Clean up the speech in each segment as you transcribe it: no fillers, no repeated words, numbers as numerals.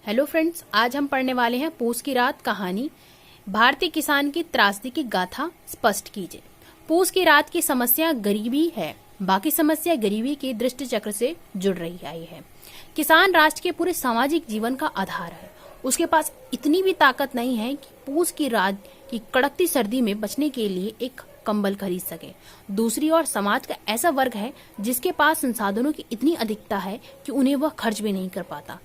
Hello friends, आज हम पढ़ने वाले हैं पूस की रात कहानी। भारतीय किसान की त्रासदी की गाथा स्पष्ट कीजिए। पूस की रात की समस्या गरीबी है, बाकी समस्या गरीबी के दृष्टि चक्र से जुड़ रही आई है। किसान राष्ट्र के पूरे सामाजिक जीवन का आधार है। उसके पास इतनी भी ताकत नहीं है कि पूस की रात की कड़कती सर्दी में बचने के लिए एक कंबल खरीद सके। दूसरी ओर समाज का ऐसा वर्ग है जिसके पास संसाधनों की इतनी अधिकता है कि उन्हें वह खर्च भी नहीं कर पाता।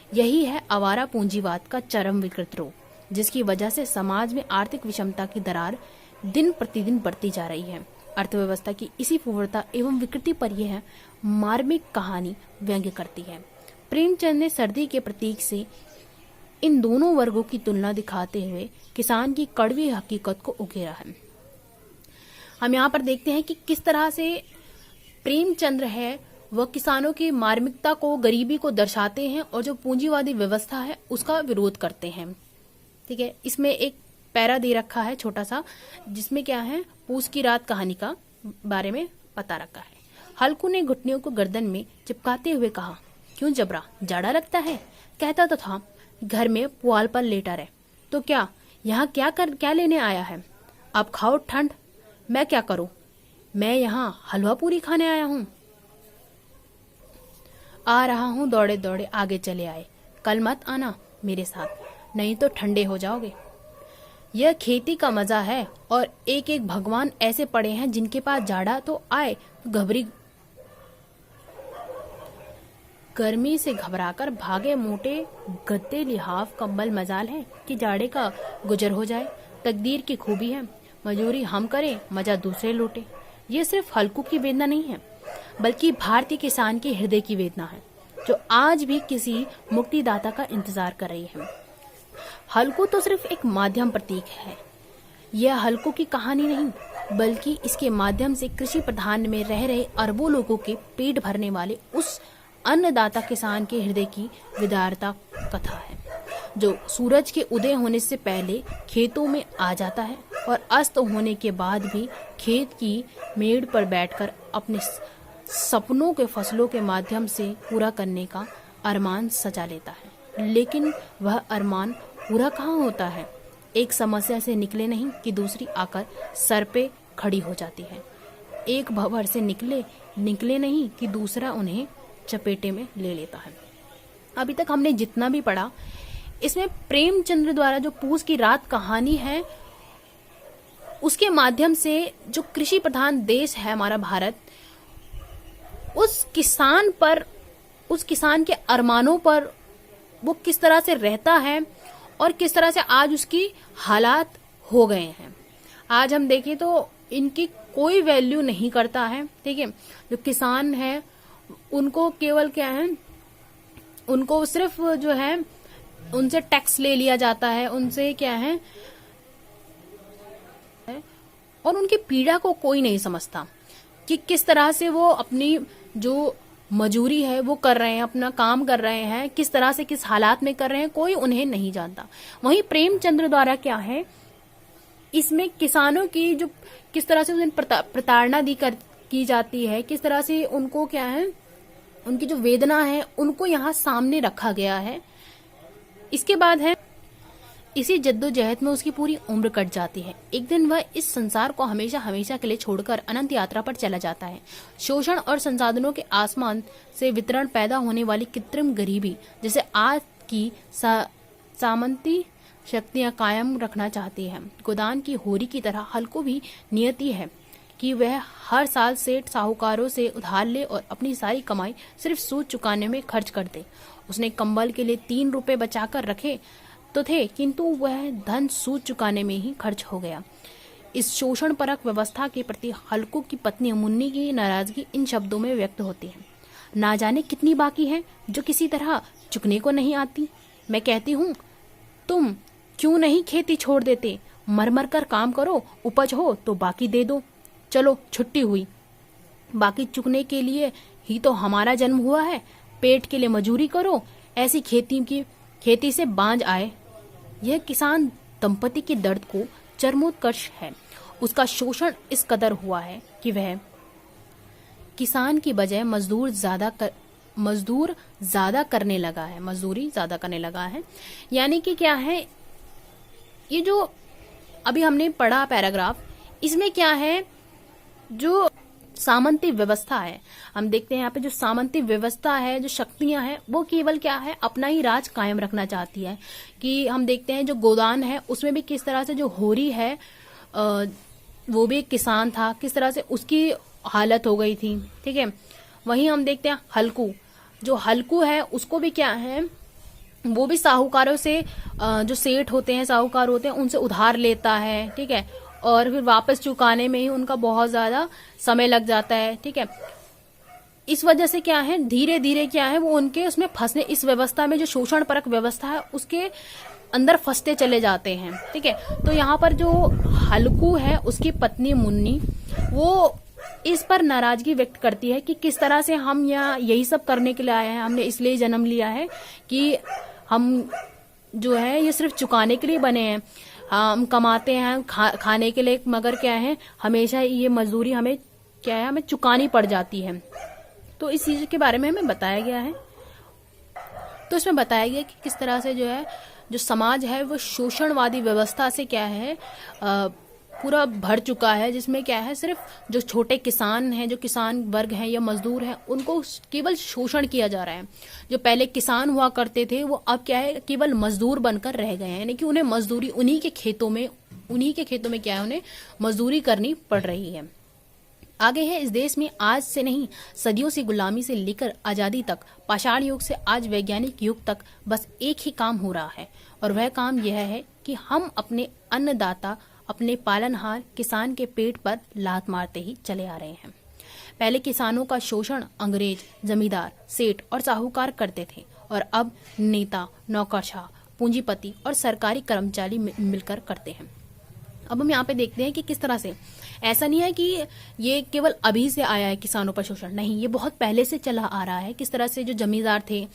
यही है आवारा पूंजीवाद का चरम विकृत रूप, जिसकी वजह से समाज में आर्थिक विषमता की दरार दिन प्रतिदिन बढ़ती जा रही है। अर्थव्यवस्था की इसी पूर्णता एवं विकृति पर यह मार्मिक कहानी व्यंग्य करती है। प्रेमचंद ने सर्दी के प्रतीक से इन दोनों वर्गों की तुलना दिखाते हुए किसान की कड़वी हकीकत को उकेरा है। हम यहाँ पर देखते हैं कि किस तरह से प्रेमचंद्र है वह किसानों की मार्मिकता को, गरीबी को दर्शाते हैं और जो पूंजीवादी व्यवस्था है उसका विरोध करते हैं। ठीक है, इसमें एक पैरा दे रखा है छोटा सा, जिसमें क्या है, पूस की रात कहानी का बारे में पता रखा है। हल्कू ने घुटनियों को गर्दन में चिपकाते हुए कहा, क्यों जबरा, जाड़ा लगता है? कहता तो था घर में पुआल पर लेटा रहे। तो क्या यहाँ क्या लेने आया है? अब खाओ ठंड। मैं क्या करूं? मैं यहाँ हलवा पूरी खाने आया हूँ। आ रहा हूँ, दौड़े दौड़े आगे चले आए। कल मत आना मेरे साथ, नहीं तो ठंडे हो जाओगे। यह खेती का मजा है और एक एक भगवान ऐसे पड़े हैं जिनके पास जाड़ा तो आए तो गर्मी से घबराकर भागे। मोटे गद्दे, लिहाफ, कंबल मजाल है कि जाड़े का गुजर हो जाए। तकदीर की खूबी है, मजूरी हम करें, मजा दूसरे लूटे। ये सिर्फ हल्कू की वेदना नहीं है, बल्कि भारतीय किसान के हृदय की वेदना है, जो आज भी किसी मुक्तिदाता का इंतजार कर रही है। हल्कू तो सिर्फ एक माध्यम प्रतीक है। यह हल्कू की कहानी नहीं, बल्कि इसके माध्यम से कृषि प्रधान में रह रहे अरबों लोगों के पेट भरने वाले उस अन्नदाता किसान के हृदय की विदारता कथा है, जो सूरज के उदय होने से पहले खेतों में आ जाता है और अस्त होने के बाद भी खेत की मेड़ पर बैठकर अपने सपनों के फसलों के माध्यम से पूरा करने का अरमान सजा लेता है। लेकिन वह अरमान पूरा कहाँ होता है? एक समस्या से निकले नहीं कि दूसरी आकर सर पे खड़ी हो जाती है। एक भंवर से निकले नहीं कि दूसरा उन्हें चपेटे में ले लेता है। अभी तक हमने जितना भी पढ़ा, इसमें प्रेमचंद्र द्वारा जो पूस की रात कहानी है, उसके माध्यम से जो कृषि प्रधान देश है हमारा भारत, उस किसान के अरमानों पर वो किस तरह से रहता है और किस तरह से आज उसकी हालात हो गए हैं। आज हम देखें तो इनकी कोई वैल्यू नहीं करता है। ठीक है, जो किसान है उनको केवल क्या है, उनको सिर्फ जो है उनसे टैक्स ले लिया जाता है, उनसे क्या है, और उनकी पीड़ा को कोई नहीं समझता कि किस तरह से वो अपनी जो मजूरी है वो कर रहे हैं, अपना काम कर रहे हैं, किस तरह से किस हालात में कर रहे हैं, कोई उन्हें नहीं जानता। वहीं प्रेमचंद्र द्वारा क्या है, इसमें किसानों की जो किस तरह से उन्हें प्रताड़ना की जाती है, किस तरह से उनको क्या है, उनकी जो वेदना है उनको यहाँ सामने रखा गया है। इसके बाद है, इसी जद्दोजहद में उसकी पूरी उम्र कट जाती है। एक दिन वह इस संसार को हमेशा हमेशा के लिए छोड़कर अनंत यात्रा पर चला जाता है। शोषण और संसाधनों के आसमान से वितरण पैदा होने वाली कृत्रिम गरीबी, जैसे आज की सामंती शक्तियां कायम रखना चाहती है। गोदान की होरी की तरह हल्को भी नियति है कि वह हर साल सेठ साहूकारों से उधार ले और अपनी सारी कमाई सिर्फ सूद चुकाने में खर्च कर दे। उसने कंबल के लिए 3 रुपए बचाकर रखे तो थे, किंतु वह धन सूद चुकाने में ही खर्च हो गया। इस शोषण परक व्यवस्था के प्रति हल्कू की पत्नी मुन्नी की नाराजगी इन शब्दों में व्यक्त होती है। ना जाने कितनी बाकी है जो किसी तरह चुकने को नहीं आती। मैं कहती हूँ, तुम क्यों नहीं खेती छोड़ देते? मर मर कर काम करो, उपज हो तो बाकी दे दो। चलो छुट्टी हुई, बाकी चुकने के लिए ही तो हमारा जन्म हुआ है। पेट के लिए मजूरी करो, ऐसी खेती से बांझ आए। यह किसान दंपति के दर्द को चरमोत्कर्ष है। उसका शोषण इस कदर हुआ है कि वह किसान की बजाय मजदूर ज्यादा मजदूर ज्यादा करने लगा है, मजदूरी ज्यादा करने लगा है। यानी कि क्या है, ये जो अभी हमने पढ़ा पैराग्राफ, इसमें क्या है, जो सामंती व्यवस्था है, हम देखते हैं यहाँ पे जो सामंती व्यवस्था है, जो शक्तियां हैं, वो केवल क्या है, अपना ही राज कायम रखना चाहती है। कि हम देखते हैं जो गोदान है उसमें भी किस तरह से जो होरी है, वो भी एक किसान था, किस तरह से उसकी हालत हो गई थी। ठीक है, वहीं हम देखते हैं हल्कू, जो हल्कू है उसको भी क्या है, वो भी साहूकारों से, जो सेठ होते हैं, साहूकार होते हैं, उनसे उधार लेता है। ठीक है, और फिर वापस चुकाने में ही उनका बहुत ज्यादा समय लग जाता है। ठीक है, इस वजह से क्या है, धीरे धीरे क्या है, वो उनके उसमें फंसने, इस व्यवस्था में जो शोषण परक व्यवस्था है उसके अंदर फंसते चले जाते हैं। ठीक है, तो यहाँ पर जो हल्कू है उसकी पत्नी मुन्नी, वो इस पर नाराजगी व्यक्त करती है कि किस तरह से हम यहाँ यही सब करने के लिए आए हैं, हमने इसलिए जन्म लिया है कि हम जो है ये सिर्फ चुकाने के लिए बने हैं, हम कमाते हैं खाने के लिए, मगर क्या है, हमेशा ये मजदूरी हमें क्या है, हमें चुकानी पड़ जाती है। तो इस चीज के बारे में हमें बताया गया है। तो इसमें बताया गया कि किस तरह से जो है, जो समाज है वो शोषणवादी व्यवस्था से क्या है, पूरा भर चुका है, जिसमें क्या है, सिर्फ जो छोटे किसान हैं, जो किसान वर्ग हैं या मजदूर हैं, उनको केवल शोषण किया जा रहा है। जो पहले किसान हुआ करते थे वो अब क्या है, केवल मजदूर बनकर रह गए हैं। यानी कि उन्हें मजदूरी, उन्हीं के खेतों में क्या है, उन्हें मजदूरी करनी पड़ रही है। आगे है, इस देश में आज से नहीं, सदियों से गुलामी से लेकर आजादी तक, पाषाण युग से आज वैज्ञानिक युग तक बस एक ही काम हो रहा है, और वह काम यह है कि हम अपने अन्नदाता, अपने पालनहार किसान के पेट पर लात मारते ही चले आ रहे हैं। पहले किसानों का शोषण अंग्रेज, जमींदार, सेठ और साहूकार करते थे, और अब नेता, नौकरशाह, पूंजीपति और सरकारी कर्मचारी मिलकर करते हैं। अब हम यहाँ पे देखते हैं कि किस तरह से, ऐसा नहीं है कि ये केवल अभी से आया है किसानों पर शोषण, नहीं, ये बहुत पहले से चला आ रहा है। किस तरह से जो जमींदार थे,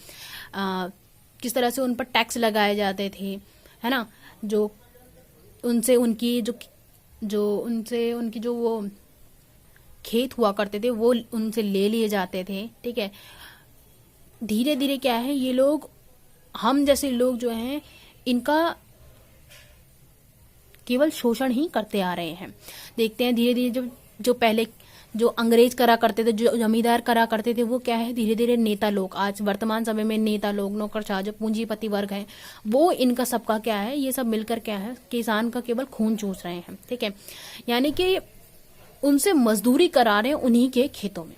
किस तरह से उन पर टैक्स लगाए जाते थे, है ना, जो उनसे उनकी जो वो खेत हुआ करते थे वो उनसे ले लिए जाते थे। ठीक है, धीरे धीरे क्या है, ये लोग, हम जैसे लोग जो हैं, इनका केवल शोषण ही करते आ रहे हैं। देखते हैं धीरे धीरे जो पहले जो अंग्रेज करा करते थे, जो जमींदार करा करते थे, वो क्या है, धीरे धीरे नेता लोग, आज वर्तमान समय में नेता लोग, नौकरशाह, जो पूंजीपति वर्ग हैं, वो इनका सबका क्या है, ये सब मिलकर क्या है, किसान का केवल खून चूस रहे हैं। ठीक है, यानी कि उनसे मजदूरी करा रहे हैं उन्हीं के खेतों में।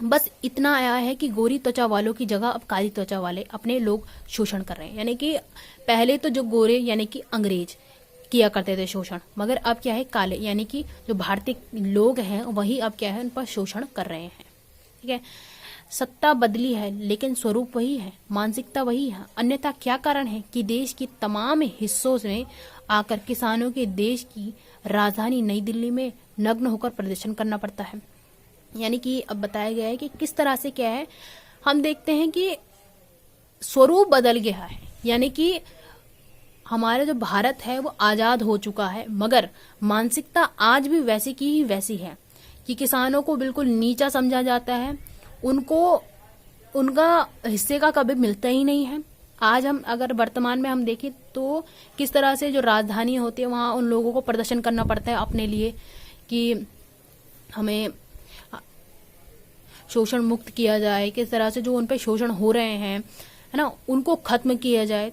बस इतना आया है कि गोरी त्वचा वालों की जगह अब काली त्वचा वाले अपने लोग शोषण कर रहे हैं। यानी कि पहले तो जो गोरे यानी कि अंग्रेज किया करते थे शोषण, मगर अब क्या है, काले यानी कि जो भारतीय लोग हैं वही अब क्या है, उन पर शोषण कर रहे हैं। ठीक है, सत्ता बदली है लेकिन स्वरूप वही है, मानसिकता वही है। अन्यथा क्या कारण है कि देश की तमाम हिस्सों में आकर किसानों के देश की राजधानी नई दिल्ली में नग्न होकर प्रदर्शन करना पड़ता है। यानी कि अब बताया गया है कि किस तरह से क्या है, हम देखते हैं कि स्वरूप बदल गया है। यानी कि हमारा जो भारत है वो आजाद हो चुका है, मगर मानसिकता आज भी वैसी की ही वैसी है कि किसानों को बिल्कुल नीचा समझा जाता है, उनको उनका हिस्से का कभी मिलता ही नहीं है। आज हम अगर वर्तमान में हम देखें तो किस तरह से जो राजधानी होती है वहां उन लोगों को प्रदर्शन करना पड़ता है अपने लिए कि हमें शोषण मुक्त किया जाए, किस तरह से जो उन पे शोषण हो रहे हैं, है ना, उनको खत्म किया जाए।